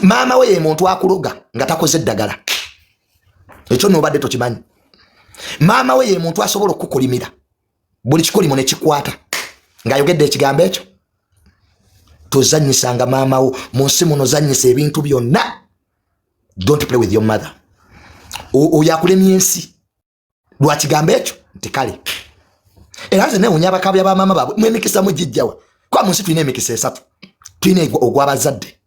Mama we ye muntu akuloga nga takoze eddagala. Ekyo nobadde tokimanyi. Mama we ye muntu asobola okukulimira. Buli kikolimo ne kikwata. Nga yogedde ekigambo ekyo. Tozanyisanga mama wo mu nsi muno zanyisa ebintu byonna. Don't play with your mother. Oyakulemye ensi. Lwa kigambo ekyo nti kale. Era nze ne unyabakabya ba mama babwe mwemikisa mujijjawa. Kwa munsi tulina emikisa esatu. Tulina ogw'abazadde.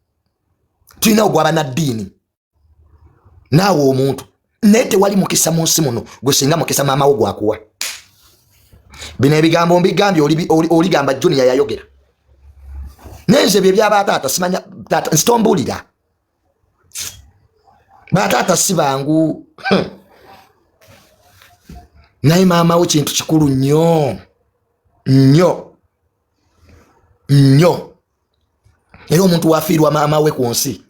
Tulina ogw'abannaddiini. Naawe omuntu naye tewali mukisa mu nsi muno gwe singa mukisa maama wo gwakuwa. Bino ebigambo mbigambye oligamba Junior yayogera. Nenze bye by'abataata simanya taata nsitombulira. Bataata sibangu. Naye maama wo kintu kikulu nnyo. Nnyo. Era omuntu wafiirwa maama we ku nsi.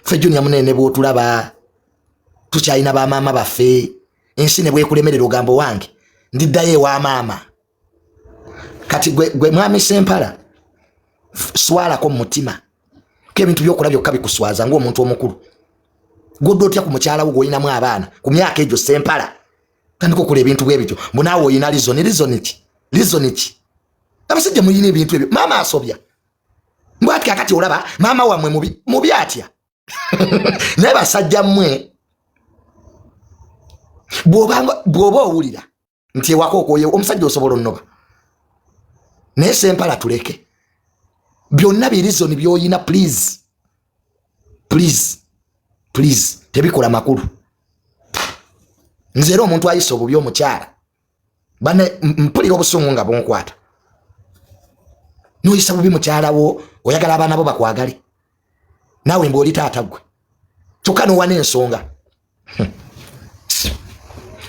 Ffe Junior munene bw'otulaba tukyalina ba maama baffe. Ensi ne bwekulemerera ogambo wange ndiddayo ewa maama. Kati gwe mwami Sempala swalako mu mutima k'ebintu by'okola byokka bikuswaza ng'omuntu omukulu. Goddo otya ku mukyala wo gw'olinamu abaana ku myaka egyo Sempala tandika okola ebintu bw'ebityo mbu naawe olina reason ki. Abasajja muyina ebintu ebyo. Maama asobya mbw ati kakati olaba maama wammwe mubi atya. Naye basajja mmwe bw'oba owulira nti ewaka okwoye omusajja osobola onnoba. Naye Sempala tuleke byonna birizoni by'oyina please tebikola makulu. Nze era omuntu ayisa obubi omukyala bane mpulira obusungu nga bunkwata. Noyisa bubi mukyala wo oyagala abaana bo bakwagale. Naawe mboli taata gwe kyokka nowa n'ensonga.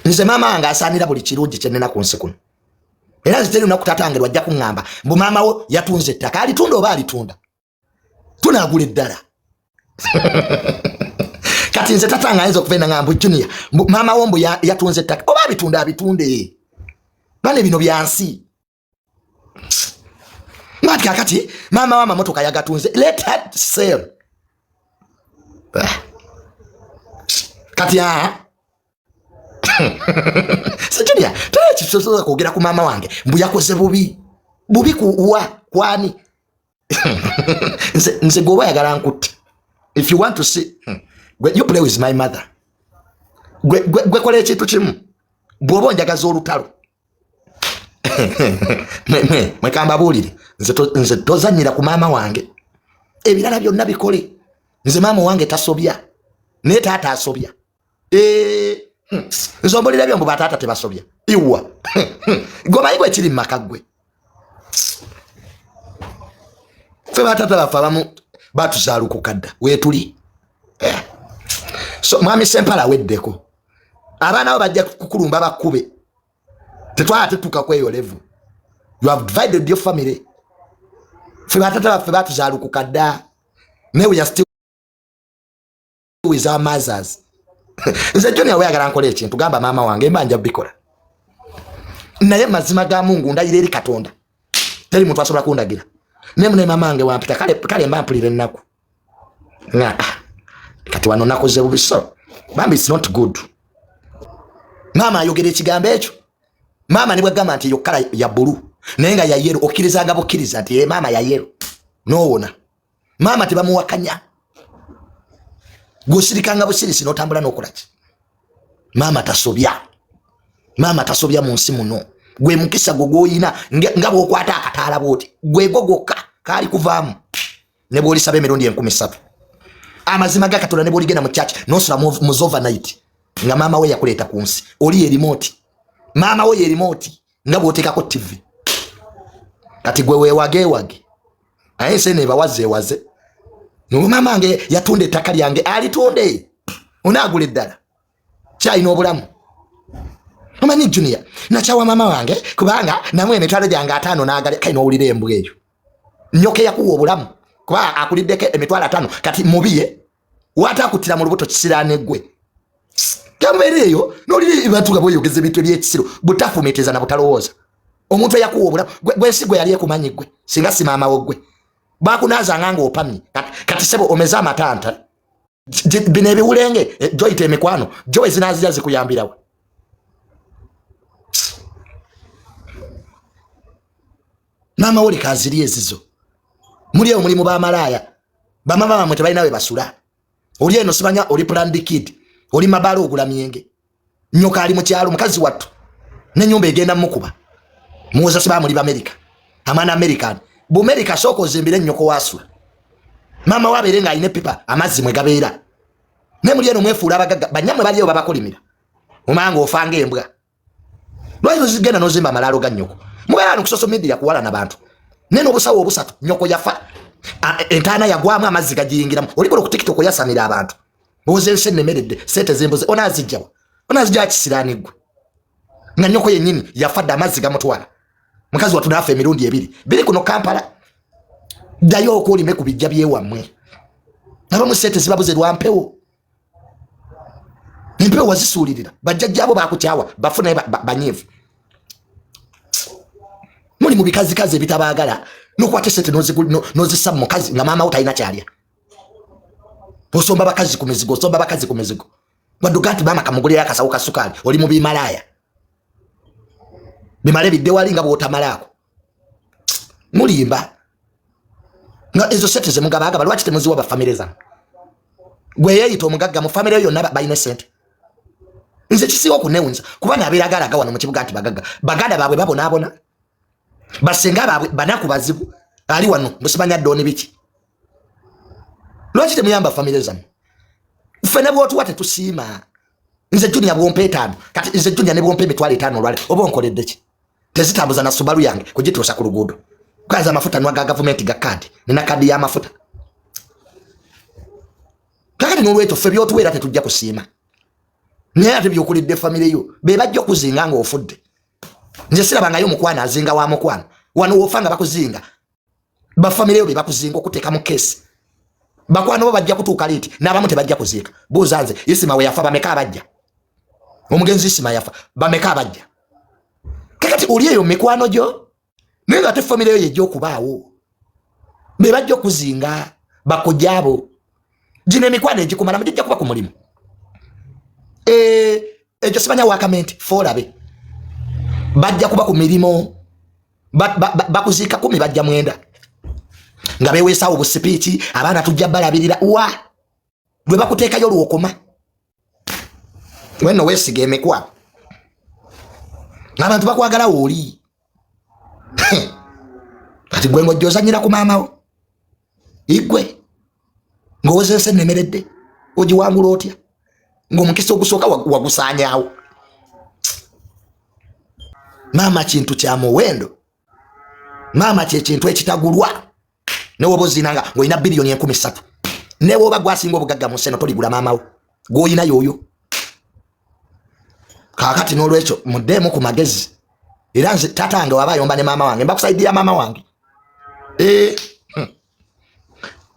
Nze maama wange asaanira buli kirungi kye nnina ku nsi kuno. Era nze teri lunaku taata wange lwajja kuŋŋamba mbu maama wo yatunze ettaka. Alitunda oba alitunda? Tunaagula eddala. Kati nze taata wange ayinza okuva n'aŋŋamba Junior maama wo mbu yatunze ettaka oba abitunde. Bane bino byansi. Mwati kakati maama wa mamotoka yagatunze. Let her sell. Kati Junior taya kisosoza kwogera ku maama wange mbu yakoze bubi kwani. Nze gwe oyagala nkutte. If you want to see you play with my mother. Gwe kola ekintu kimu bw'oba onjagaza olutalo. Mwekamba buulire nze tozanyira ku maama wange. Ebirala byonna bikole. Nze maama wange tasobya naye taata asobya. Nze ombolira byombo bataata tebasobya. Iwa gomanyi gwe kiri mu maka gwe. Ffe bataata baffe abamu batuzaalukuka dda weetuli. So mwami Sempala aweddeko. Abaana bo bajja kukulumba bakube. Tetwala tetuuka kweyo level. You have divided your family. Ffe bataata baffe batuzaalukuka dda. Naye we are still with our mothers. Nze Junior weyagala nkola ekintu gamba maama wange mba nja bikola. Naye mazima ga Mungu ndayira eri Katonda. Teri muntu asobola kundagira. Ne maama wange wampita kale mba mpulira ennaku. Kati wano nakoze bubiso. Bambi it's not good. Maama ayogera ekigambo ekyo. Maama nibwe gamba nti yokala ya bulu. Naye nga ya yero okkirizanga bukkiriza nti maama ya yero. Noona. Maama tebamuwakanya. Gosirikanga busirisi n'otambula n'okola ki. Maama tasobya mu nsi muno. Gwe mukisa gogoyina nga bw'okwata akataala bw'oti. Gwe gogokka kaali kuvaamu. Ne bw'olisaba emirundi 13. Amazima ga Katonda ne bw'oligenda mu church n'osula mu overnight. Nga maama we yakuleeta ku nsi. Oli ye remote. Maama we ye remote nga bw'oteekako TV. Kati gwe weewage. Aye se ne bawaze. No maama wange yatunde ettaka lyange alitunde. Onaagula eddala. Kyalina obulamu. Omanyi Junior nakyawa maama wange kubanga namwe emitwalo gyange 5 n'agale kayina owulira embwa eyo. Nyoke yakuwa obulamu kuba akuliddeko emitwalo 5 kati mubiye wataakutira mu lubuto kisiraane gwe. Kamere eyo n'oliri batuga boyogeza ebintu eby'ekisiro butafumiitiza na butalowooza. Omuntu eyakuwa obulamu gwe si gwe yali ekumanyi gwe singa si maama wo gwe. bakunaza nganga opamye kati sebo omeza amatanta bino ebiwulenge joyite emikwano jowe zinazija zikuyambirawo n'amawulika aziri ezizo muri eyo mulimu b'amalaya bamama bamwe tebalinawe basula oli eno sibanya oli planned kid oli mabalo ogula myenge nyoka ali mu kyalo mukazi wattu n'ennyumba egenda mukuba muwoza siba muri b'Amerika amana American bu America soko zimbire nyoko wasula mama waberenga ine pipa amazzi mwe gabeera ne muri eno mwefuula abagaga banyamwe baliyo babakolimira omanga ofange embwa lwayo zigenda nozimba malalo ga nyoko mubera no kusoso media kuwala na bantu neno obusawo obusatu nyoko yafa entana yagwamu amazzi gajingiramu olikola ku TikTok yasanira abantu ozense nemeredde sete zemboze onazijja kisirani gwe nga nyoko yennyini yafadde amazzi gamutwala mukazi watu nafe emirundi ebiri biri kuno Kampala dayo okolime ku bijja byewamwe abamu sete zibabuze lwampewo empewo wazisuulirira bajjajjabo bakutyawa bafuna banyevu muli mu bikazi ebitabaagala nokwate sete nozisa mukazi nga maama utalina kyalya osomba bakazi ku mizigo baduga nti maama kamugulira akasawo ka sukali oli mu bimalaya bimale bidde wali nga bwotamalaako mulimba nga ezo sete zemugabaagaba lwaki temuziwa bafamire zammwe gwe yeeyita omugagga mu famire yonna balina sente nze kisiwa okunewunza kuba nabeeragalaga wano mu kibuga nti baganda baabwe babonaabona basenga baabwe banaku bazibu ali wano musimanya ddooni biki lwaki temuyamba famire zammwe ffene bwotuwa tetusiima nze Junior bwompe 5 kati nze Junior ne bwompe emitwalo 5 olwale oba onkoledde ki tezitambuza na Subaru yange kugituusa ku luguudo kwanza amafuta nwa ga gavumenti ga kadi nina kadi y'amafuta kakati n'olwekyo ffe byotuweera tetujja kusiima naye ate byokulidde famire yo be bajja okuzinga nga ofudde nze sirabangayo omukwana azinga wa mukwana wano wofanga bakuzinga bafamire yo be bakuzinga okuteeka mu kesi bakwano bo bajja kutuuka liiti n'abamu tebajja kuziika buuza nze Isima we yafa bameka abajja omugenzi Isima yafa bameka abajja kakati oli eyo mikwano gyo naye nga ate famire yo yejja okubaawo be bajja okuzinga bakojjaabo gino emikwano egikumala mujja kuba ku mulimu ekyo simanya wakamenti foolabe bajja kuba ku mirimu bakuziika 10 bajja 9 nga beweesaawo busipiiki abaana tujja balabirira wa lwe bakuteekayo lwokoma wenno weesiga emikwano abantu bakwagalawo oli kati gwe ng'ojjozanyira ku maamawo igwe ng'owozense nemeredde ogiwangula otya ng'omukisa ogusooka wagusaanyaawo maama kintu kya muwendo maama kyekintu ekitagulwa newoba ozinanga ng'olina biliyoni 13 newoba gwasinga obugagga mu nseno toligula maamawo gw'olina yoyo kaakati n'olwekyo muddeemu ku magezi era nze taata wange waba ayomba ne maama wange mbakusaidiya maama wange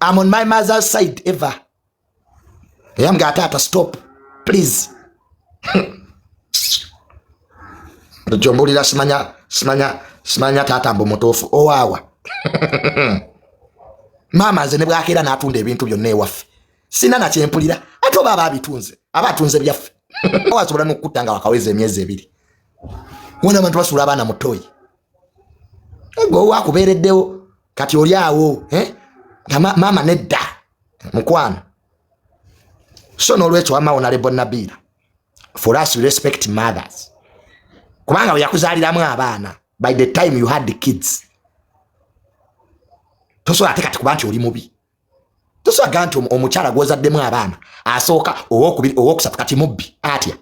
I'm on my mother's side ever eyambga taata stop please ojombulira simanya taata mbu mutuufu owaawa maama nze ne bwakeera n'atunda ebintu byonna ewaffe sina nakyempulira ate oba ababitunze abatunze byaffe wasobola n'okukutta nga wakaweza emyezi 2 wona abantu basula abaana mu toyi ego wakubeereddewo kati oli awo maama nedda mukwano so n'olwekyo wamma Honorable Nabiira for us we respect mothers kubanga we yakuzaaliramu abaana by the time you had the kids tosobola ate kati kuba nti oli mubi tosobola nti omukyala gwozaddemu abaana asooka owokusatu kati mubbi atya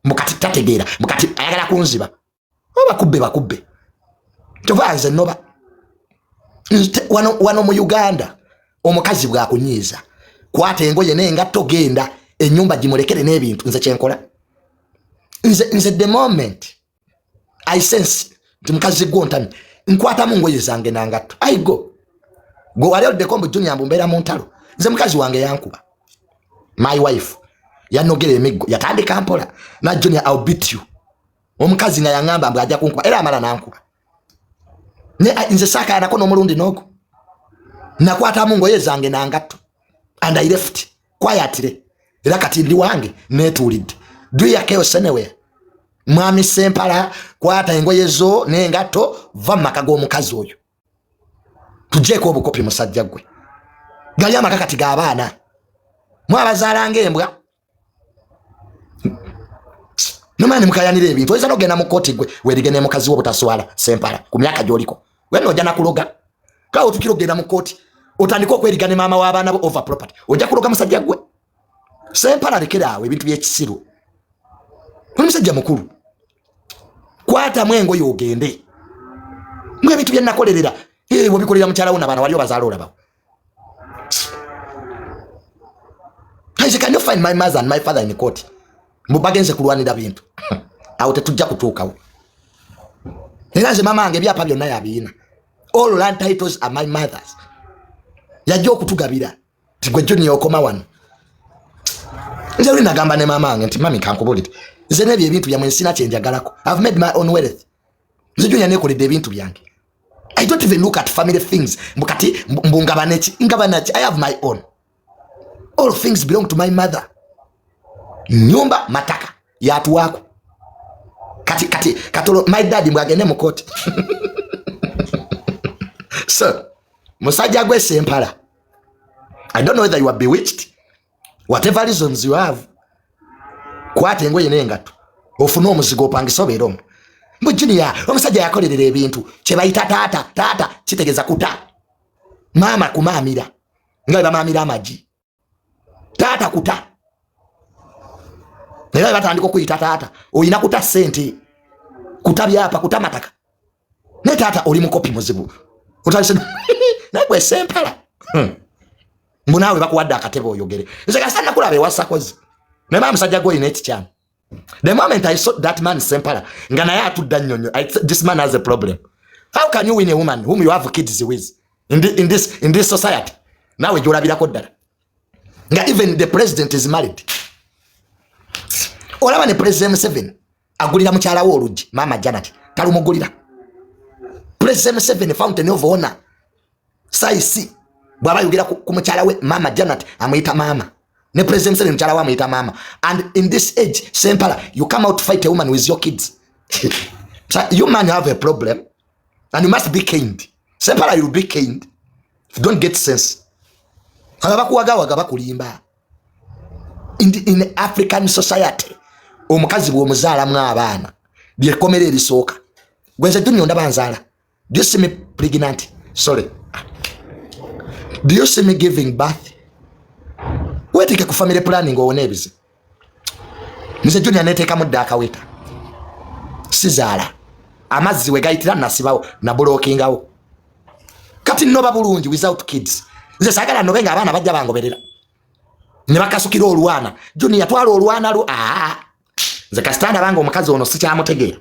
mukati tategeera mukati ayagala kunziba oba bakubbe tova nze noba wano mu Uganda omukazi bwakunyiiza kwata engoye n'engatto genda ennyumba gimulekere n'ebintu nze kyenkola nze the moment I sense nti mukazi gwontami nkwatamu ngoye zange nangatto I go wali oddeko mbu Junior mbumbeera mu ntalo nze mukazi wange yankuba my wife yanogera emiggo yatandika mpola na Junior I'll beat you omukazi nga yaŋŋamba mbu ajja kunkuba era amala nankuba nze saakayanako n'omulundi n'ogwo nakwata mungo yezange nangatto and I left quietly era kati ndi wange netulidde do ya chaos anywhere mwami Sempala kwata engoye zo nengatto va makago omukazi oyo tujeko obukopi musajja gwe gali amakakati g'abaana mwabazaala ng'embwa nomani mukayanira ebintu oyinza n'ogenda mu kkooti gwe weerigene mukazi wo butaswala Sempala ku myaka gy'oliko we n'ojja nakuloga kale otukira ogenda mu kkooti otandika okwerigane maama w'abaana bo over property ojja kuloga musajja gwe Sempala lekeraawo ebintu by'ekisiru oli musajja mukulu kwatamu engoye ogende mwe ebintu bye nakolerera wobikolera mukyala wo n'abaana wali obazaala olabawo. Can you find my mother and my father in court? Mubagenze kulwanira bintu awo tetujja kutuukawo era nze mama wange byapa byonna yabiina all land titles are my mother's yajja okutugabira tigwe junior okoma wano nze luli nagamba ne mama wange nti mami kankubulire nze nebyo ebintu byamwe nsina kyenjagalako I've made my own wealth nze junior nekoledde ebintu byange I don't even look at family things mbukati mbungabaneki ngabanaki I have my own. All things belong to my mother. Nyumba mataka yatuwako katolo my daddy mbagene mu court. So musajja gwe Sempala, I don't know whether you are bewitched, whatever reasons you have, kwate engoye nengato ofuna omuzigo opangisa obeera mbu junior omusajja yakolerera ebintu kye bayita taata kitegeza kuta mama kumamira nga bamamira amagi taata kuta nera batandika okuyita taata oyina kuta sente kuta byapa kuta mataka ne taata oli mukopi muzibu otalise nakwe Sempala munawe bakuwadde akatebe oyogere nze kasana kulabe wasakozi ne mama musajja gwe ine kikyama. The moment I saw that man Sempala ngana ya atudda nnyonyo this man has a problem. How can you win a woman whom you have kids with in this society? Nawe jolabirako ddala nga even the president is married. Olaba ne President Museveni agulira mukyala wo oluggi mama Janet talumugulira. President Museveni fountain of honor saisi bwaba yogera ku mukyala we mama Janet amuyita mama. Ne President Museveni mukyala wa amuyita mama. And in this age Sempala you come out to fight a woman with your kids. So you man have a problem and you must be caned. Sempala you will be caned if you don't get sense. Abakuwagawaga bakulimba in African society omukazi bw'omuzaala mu abaana byekomera erisooka gwenze junior ndabanzaala. Do you see me pregnant? Sorry, do you see me giving birth? Wetike ku family planning owone ebizi nze junior neteeka mudda akaweta sizaala amazzi we gayitira nasibawo na blockingawo kati noba bulungi without kids. Nze sagala nobenga abaana bajja bangoberera ne bakasukira olwana junior twala olwana lu nze kasitanda bango omukazi ono sikyamutegeera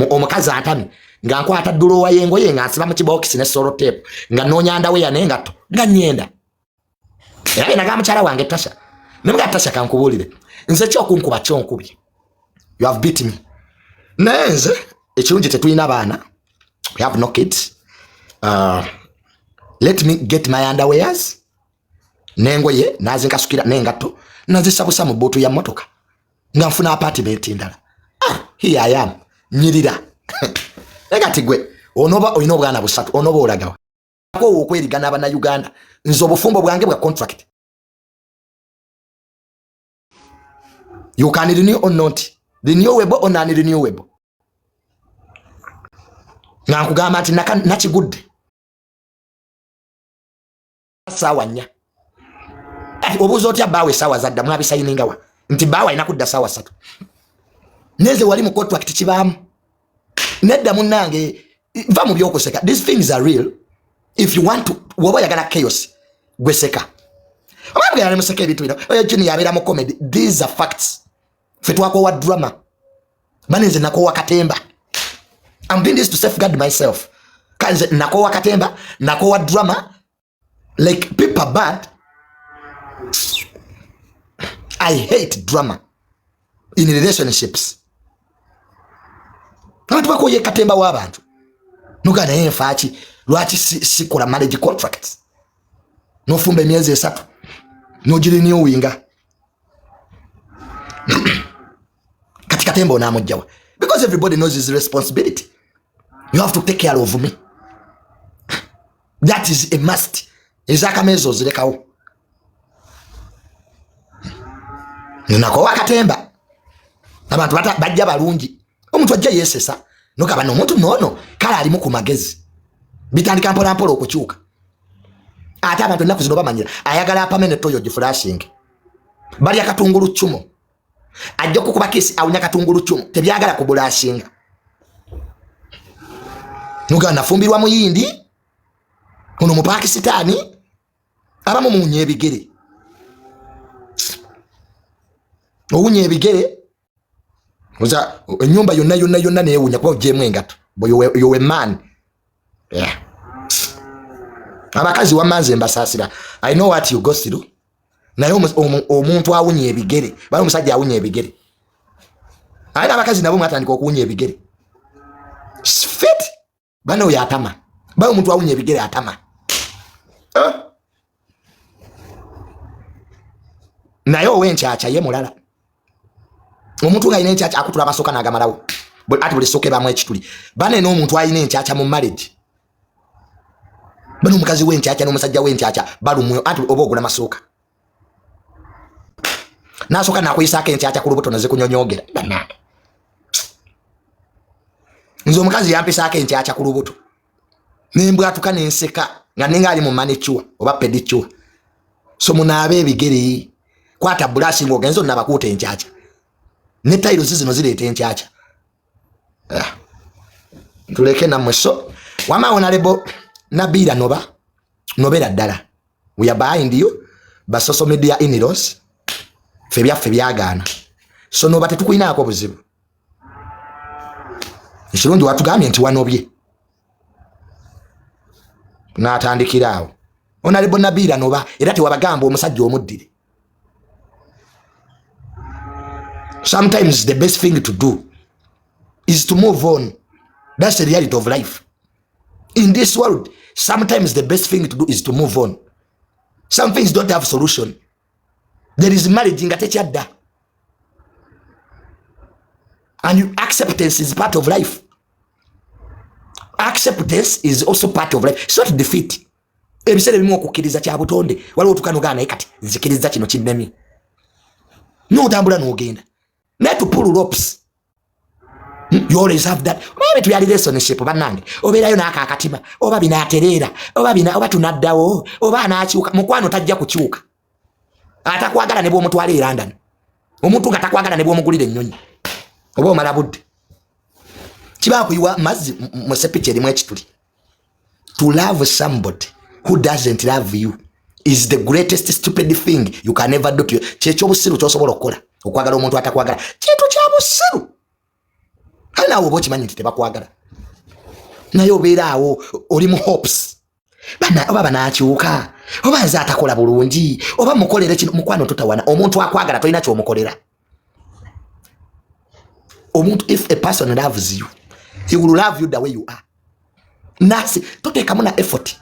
omukazi atami nga nkwata dulowa yengoye nga nsiba mu kibokisi ne solo tape nga nonyanda we yanengato nga nyenda era naga mukyala wange Tasha nemuga Tasha kankubulire nze kyokunkuba kyonkubye you have beat me nenze ekirungi tetulina baana we have no kids. Let me get my underwears nengoye nazi nkasukira nengato nazisabusa mu botu ya motoka nga nfuna apartment ndala. Here I am nyirira negati gwe onoba oyina obwana busatu onoba olagawa ko okwerigana abana Uganda nzo bufumbo bwange bwa contract. You can renew or not renewable or non renewable. Nga nkugamba ati nakigudde sawa nya obuzo otya bawe sawa zadda mwabisayininga wa nti bawe inakudda sawa 3 neze wali mu contract kibamu nedda munange va mu byokoseka. These things are real. If you want to woba yagala chaos gweseka ababwe yale museke bitu bino oyo jini yabera mu comedy. These are facts. Fetwako wa drama banenze nako wakatemba. I'm doing this to safeguard myself. Kanze nako wakatemba nako wa drama. Like people are bad. I hate drama in relationships. Abantu bakoye katemba w'abantu nugana yenfachi lwaki sikola marriage contracts nofumba emyezi 3 nogiri renewinga kati Katemba onamujjawa because everybody knows his responsibility. You have to take care of me. That is a must. Ezakamezo zilekawo. Ninakowa Katemba. Abantu bajja balungi. Omuntu ajja yesesa. Nokaba n'omuntu nono kala alimu ku magezi. Bitandika mpola mpola okukyuka. Ate abantu ennaku zino bamanyira ayagala permanent toyo flashing. Bali akatungulu chumo. Ajja kukuba kesi awunya katungulu chumo. Tebyagala kubulashinga. Nuga nafumbirwa muyindi. Ono mu Pakistani abamu munye ebigere. Owunye ebigere. Oza enyumba yonna neewunya kuba ojjemu engato. You're a man. Yeah. Abakazi wamaze mbasasira. I know what you go through. Naye omuntu awunye ebigere. Bali omusajja awunye ebigere. Ayina abakazi nabo mwatandika okuwunya ebigere. Fit. Bano yatama. Bali omuntu awunye ebigere atama. Naye owenchacha ye mulala. Omuntu nga ine enchacha akutula amasoka nagamalawo. Ati buli soke bamwe ekituli. Bane n'omuntu ayina enchacha mu marriage. Bano omukazi w'enchacha n'omusajja w'enchacha balumwe ati oba ogula masoka. Nasoka nakuyisako enchacha ku lubuto nezikunyonyogera. Banange. Nze omukazi yampisako enchacha ku lubuto. Nembwatuka nenseka nga ninga ali mu manicure oba pedicure. So munaabe ebigere kwata brushing ogenzo nabakuta enchacha. Ne tailo zino zireeta enchacha. Tuleke na mweso. Wama honorable Nabila Nobera ddala. We are behind you. Ba social media in-laws. Febyagana. So no bate tukuinaako buzibu. Ekirungi watugambye nti wanobye. N'atandikiraawo. Honorable Nabila Noba era tewabagamba omusajja omuddire. Sometimes the best thing to do is to move on. That's the reality of life. In this world, sometimes the best thing to do is to move on. Some things don't have solution. There is marriage in Gatechada. And acceptance is part of life. Acceptance is also part of life. It's not defeat. Ebisere bimu okukiriza kya butonde. Waliwo tukanogana naye kati nzikiriza kino kinnemi. No tambula n'ogenda. Not to pull ropes. You always have that. Maybe to your relationship, banange. Oberayo naka akatima. Oba binaterera. Oba tunaddawo. Oba anakyuka. Mukwano tajja kukyuka. Atakwagala ne bw'omutwala e London. Omuntu nga takwagala ne bw'omugulira ennyonyi. Oba omala budde. Kiba kuyiwa mazzi mu sepiki erimu ekituli. To love somebody who doesn't love you is the greatest stupid thing you can ever do to you. Kyekyo obusiru ky'osobola okukola. Okwagala omuntu atakwagala. Kintu kya busiru. Kana obo kimanyi nti tebakwagala. Naye obeeraawo oli mu hopes. Oba banaakyuka. Oba nze atakola bulungi. Oba mukolere kino mukwano totawana. Omuntu akwagala tolina ky'omukolera. Omuntu, if a person loves you, he will love you the way you are. Nasi, toteekamu na effort.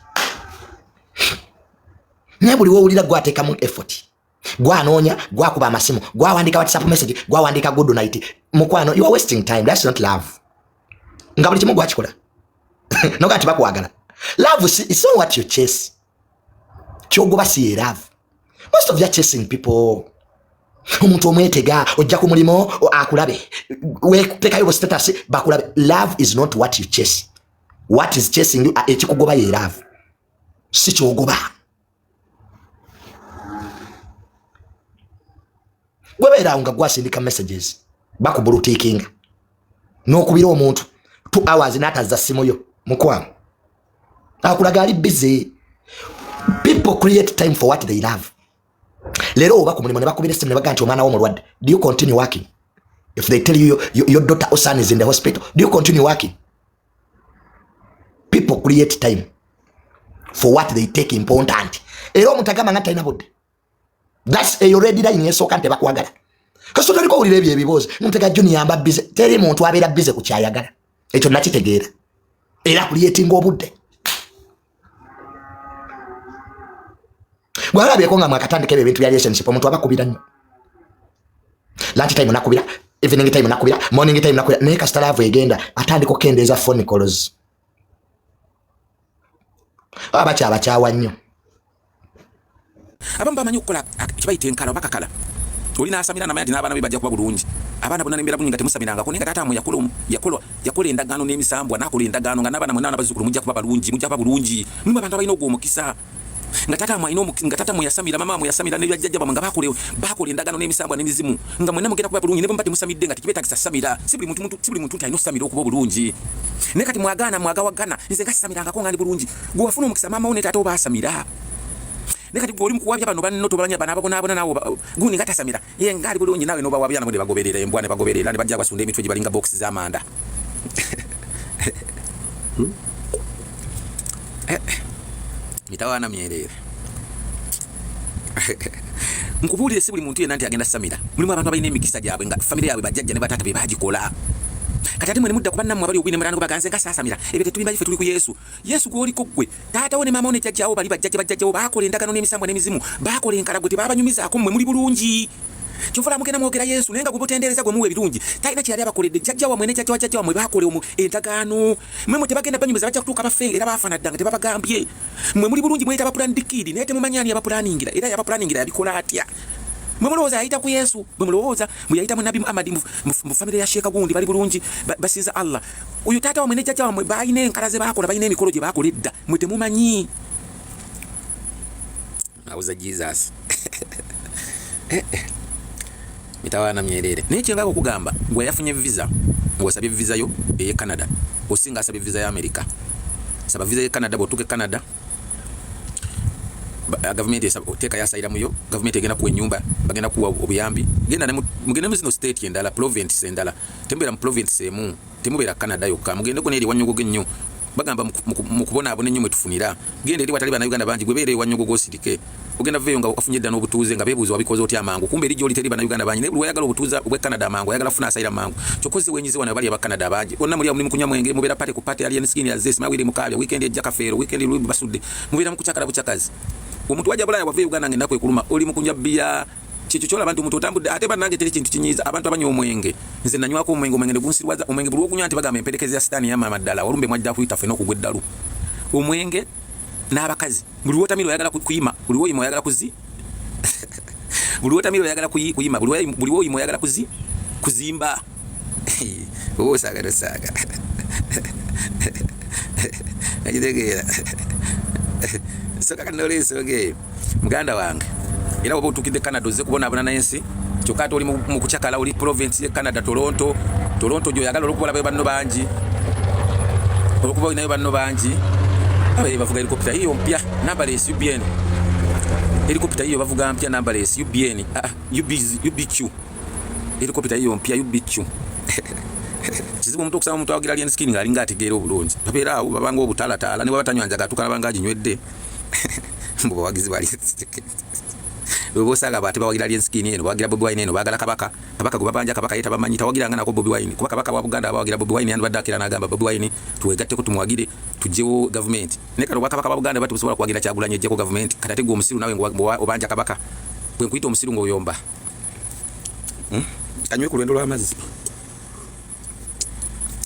Naye buli wowulira gwateekamu effort. Gwanoonya, gwakuba amasimu, gwawandika WhatsApp message, gwawandika good night. Mukwano, you are wasting time. That's not love. Nga buli kimu gwakikola. Noga ati bakwagala. Love is not what you chase. Kyogoba si love. Most of you are chasing people. Omuntu omwetega ojja ku mulimo akulabe. Weekutekayo status bakulabe. Love is not what you chase. What is chasing you ekikugoba ye love. Si kyogoba. Gwebera nga gwasindika messages bakubulutikinga n'okubira omuntu 2 hours n'atazza simu yo mukwano akulaga ali busy. People create time for what they love. Lero oba ku mulimo ne bakubira simu ne baga nti omwana wo mulwadde. Do you continue working? If they tell you your daughter or son is in the hospital, do you continue working? People create time for what they take important. Ero mutagama nga talina budde. That's a already lying yesoka nte bakwagala. Kaso toliko ulire ebyo ebibozi. Mutega Juni yamba busy. Teri muntu abeera busy ku kyayagala. Ekyo nakitegeera. Era creating obudde. Gwalabe ko nga mwakatandika ebintu bya relationship omuntu abakubira nnyo. Lunch time nakubira, evening time nakubira, morning time nakubira, naye kasita laavu egenda atandika okkendeeza phone calls. Abakyawa nnyo. Abamu bamanyi okukola kibayita enkala bakakala. Olina asamira na mayadi n'abaana be bajja kuba bulungi. Abaana bonna n'embeera bulungi nga temusamirangako naye nga taata mmwe yakola endagaano n'emisambwa n'akola endagaano nga n'abaana mwenna n'abazzukulu mujja kuba bulungi. Mulimu abantu abalina ogwo omukisa. Nga taata mmwe yasamira, mama mmwe yasamira ne bajjajja bamwe nga bakola endagaano n'emisambwa n'emizimu. Nga mwenna mugenda kuba bulungi ne bwe muba temusamidde nga tekibeetagisa samira. Si buli muntu nti alina osamira okuba bulungi. Naye kati mwagawagana nze nga sisamirangako nga ndi bulungi. Gwe wafuna omukisa mama wo ne taata oba asamira. Nekati goli mukuwabya bano banno tobanya bana ababona nawo guni ngata samira ye ngali bulungi nawe noba wabya nabo ne bagoberera embwane bagoberera ne bajja basunda emitwe gibalinga box za manda mitawana myerere nkubulire si buli muntu yenna nti agenda samira mulimu abantu abalina emikisa gyabwe nga family yabwe bajjajja ne batata be bagikola kati ate mwene mudda kuba nammwe abali ogwine mulano baganze nga saasamira ebyo tetulina ife tuli ku Yesu gwoliko ggwe taata wo ne maama wo ne jjajjawo bali bajjajjawo baakola endagano n'emisambwa n'emizimu baakola enkalagwe tebabanyumizaako mmwe muli bulungi kyovula mugenda mwogera Yesu naye nga gwe butendereza gwe muwe ebirungi talina kyeyali abakoledde jjajja wammwe ne jjajja wa jjajja wammwe baakola endagaano mmwe tebagenda banyumiza bajja kutuuka bafe era baafana ddanga tebabagambye mmwe muli bulungi mweyita abapulanidikiidi naye temumanyani abapulaningira era yabapulaningira yabikola atya mwe mulowooza yayita ku Yesu mwe mulowooza mwe yayita mu Nabi Muhammad mu famire ya Sheikh gundi bali bulungi basinza Allah uyu taata wammwe ne jjajja wammwe balina enkala ze baakola balina emikolo gye baakola edda mwe temumanyi awuza Jesus mitawana myerere naye kyengaga okugamba gwe yafunye visa ng'osabye visa yo eye Canada osinga asabye visa ya America saba visa ye Canada botuke Canada government teka yasaira muyo government egenda kuwa ennyumba bagenda kuwa obuyambi genda ne mugende mu zino state endala province endala tembera mu province emu temubera Canada yokka mugende ko neri wanyogogo nnyo bagamba mukubona abone nnyo mwetufunira genda eri watali bana Uganda bangi gwebere wanyogogo sirike ogenda veyo nga ofunye dda n'obutuuze nga beebuuza wabikoze otya amangu kumbe eri gyoli teri bana Uganda bangi naye oyagala obutuuza obwe Canada amangu oyagala funa asaira amangu kyokoze wenyize wana bali aba Canada bangi onna muli amulimu kunya mwenge mubera pate ku pate alien skin ya zesi mawire mukabya weekend ejja kafeero weekend lubi basudde mubera mukuchakala buchakazi omuntu wajja bulaya wave Uganda ngenda kwekuluma oli mukunja bia chicho chola abantu omuntu otambudde ate banange teri kintu kinyiza abantu abanyo omwenge nze nanywako omwenge gunsirwaza omwenge buli okunywa nti bagamba empelekezi ya sitani ya mama ddala olumbe mwajja kuyita feno kugweddalu omwenge n'abakazi buli wotamiro oyagala kuyima buli woyima oyagala kuzi buli wotamiro oyagala kuyima buli woyima oyagala kuzimba saga ajitegera soka kanole soge muganda wange era obo tukide Canada oze kubona abana n'ensi kyokati oli mu kuchakala oli province ye Canada Toronto gyo yagala olukubala banno bangi olukuba inayo banno bangi abaye bavuga helicopter hiyo mpya numberless UBN helicopter hiyo bavuga mpya numberless UBN UBQ helicopter hiyo mpya UBQ kizibu omuntu okusaba omuntu awagira alien skin ngalinga ategeera obulungi babeera awo babanga obutalatala ne babatanywanja tukala banga ginywedde mbo bagizi bali Bobo saga bati bawagira alien skin eno bawagira Bobi Wine eno bagala kabaka go babanja kabaka yeta bamanyi tawagira ngana ko Bobi Wine kuba kabaka wa Buganda bawagira Bobi Wine yandu badakira nagamba Bobi Wine tuwegatte ko tumwagire tujewo government neka ro kabaka wa Buganda batu busobola kwagira kyagulanye jeko government katate go musiru nawe ngo obanja kabaka bwe nkuita omusiru ngo oyomba anywe ku lwendo lw'amazzi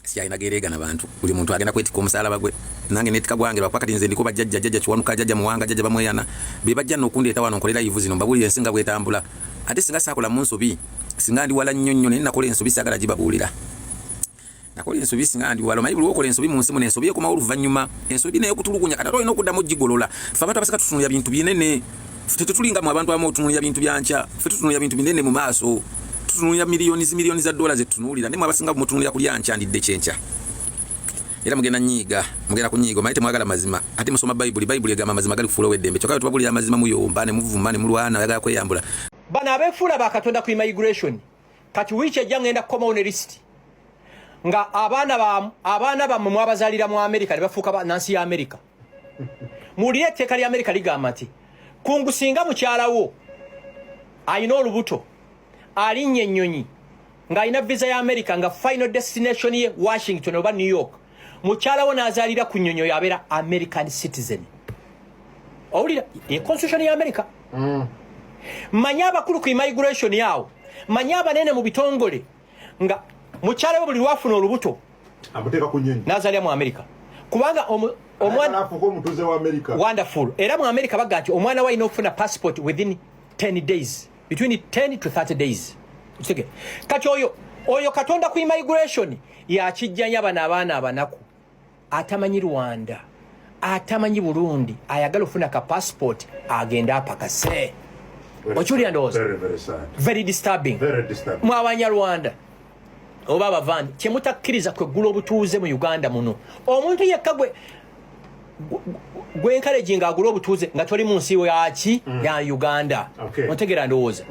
siyainagerega nabantu buli muntu agenda kwetika omusalaba gwe nange netika gwange bakakati nze ndiko bajjajja kiwanuka jajja muwanga jajja bamweyana bebajja nokundeeta wano nkolera ivuzi no mbabulira ensinga bwetambula ate singa sakola mu nsobi singa ndi wala nnyonnyo ne nakola ensobi sagala gibabuulira nakola ensobi singa ndi wala mayi buli okola ensobi mu nsimu n'ensobi ekoma oluvannyuma ensobi nayo kutulugunya kata olina okuddamu gigolola ffe abantu abasika tutunulira bintu binene ffe tetulinga mu abantu abamu otunulira bintu byanca ffe tutunulira bintu binene mu maaso tutunulira miliyoni za dollars etutunulira ne mwabasinga mutunulira kulya nca ndidde kyenca era mugenda nyiga mugenda kunyiga maite mwagala mazima ate musoma Bible egamba mazima gali kufuula weddembe kyokka tubabulira mazima muyomba ne muvuma ne mulwana yagala kweyambula bana abefuula bakatonda ku immigration kati wiiki ejja ngenda kukomawo ne list nga abaana bammwe mwabazaalira mu America ne bafuuka nansi ya America muwulire etteeka lya America ligamba nti kungusinga mukyalawo ayina olubuto alinnye ennyonyi ng'alina visa ya America nga final destination ye Washington oba New York mukyalawo n'azaalira ku nnyonyi yabeera American citizen owulira ye constitution ya America manya abakulu ku immigration yawo manya abanene mu bitongole nga mukyala we buli lwafuna olubuto amuteeka ku nnyonyi n'azaalira mu America kubanga omwana afuuka omutuuze wa America wonderful era mu America baga nti omwana we alina okufuna passport within 10 days between 10 to 30 days kati oyo katonda ku immigration yakijjanya bano abaana abanaku atamanyi Rwanda atamanyi Burundi ayagala ofuna ka passport agenda apakase okyulira ndowooza very disturbing mu Abanyarwanda oba abavandi kyemutakkiriza kweggula obutuuze mu Uganda muno omuntu yekka gwe encouraging agula obutuuze nga toli mu nsi yaki ya Uganda otegeera ndowooza